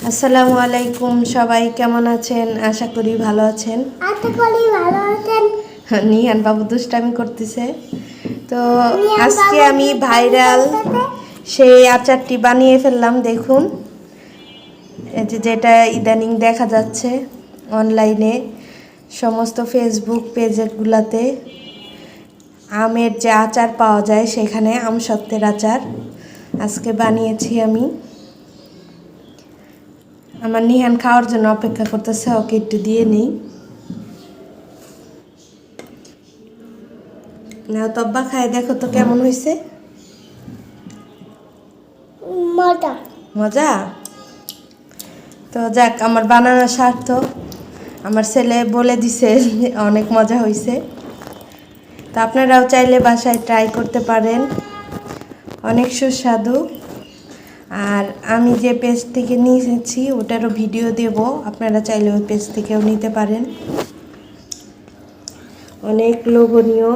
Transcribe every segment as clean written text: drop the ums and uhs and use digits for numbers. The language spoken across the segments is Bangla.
আসসালামু আলাইকুম, সবাই কেমন আছেন? আশা করি ভালো আছেন। নিহান বাবু দুষ্টামি করতেছে। তো আজকে আমি ভাইরাল সেই আচারটি বানিয়ে ফেললাম। দেখুন, এই যেটা ইদানিং দেখা যাচ্ছে অনলাইনে সমস্ত ফেসবুক পেজগুলোতে, আমের যে আচার পাওয়া যায় সেখানে আমসত্ত্বের আচার আজকে বানিয়েছি আমি। আমার নিহান খাওয়ার জন্য অপেক্ষা করতেছে, ওকে একটু দিয়ে নেই। না তব্বা খায় দেখো তো কেমন হয়েছে। মজা মজা। তো যাক, আমার বানানোর সার্থক। আমার ছেলে বলে দিছে অনেক মজা হয়েছে। তো আপনারাও চাইলে বাসায় ট্রাই করতে পারেন, অনেক সুস্বাদু। আর আমি যে পেজ থেকে নিয়েছি ওটারও ভিডিও দেব, আপনারা চাইলে ওই পেজ থেকেও নিতে পারেন। অনেক লোভনীয়,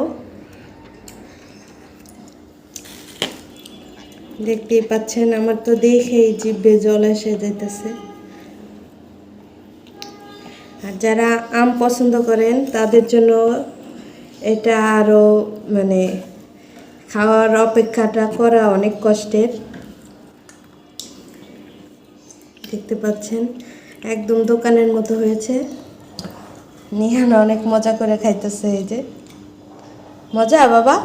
দেখতেই পাচ্ছেন। আমার তো দেখেই জিভে জল এসে যাইতেছে। আর যারা আম পছন্দ করেন তাদের জন্য এটা আরও খাওয়ার অপেক্ষাটা করা অনেক কষ্টের। দেখতে পাচ্ছেন একদম দোকানের মতো হয়েছে। নিহান অনেক মজা করে খাইতেছে। এই যে মজা বাবা।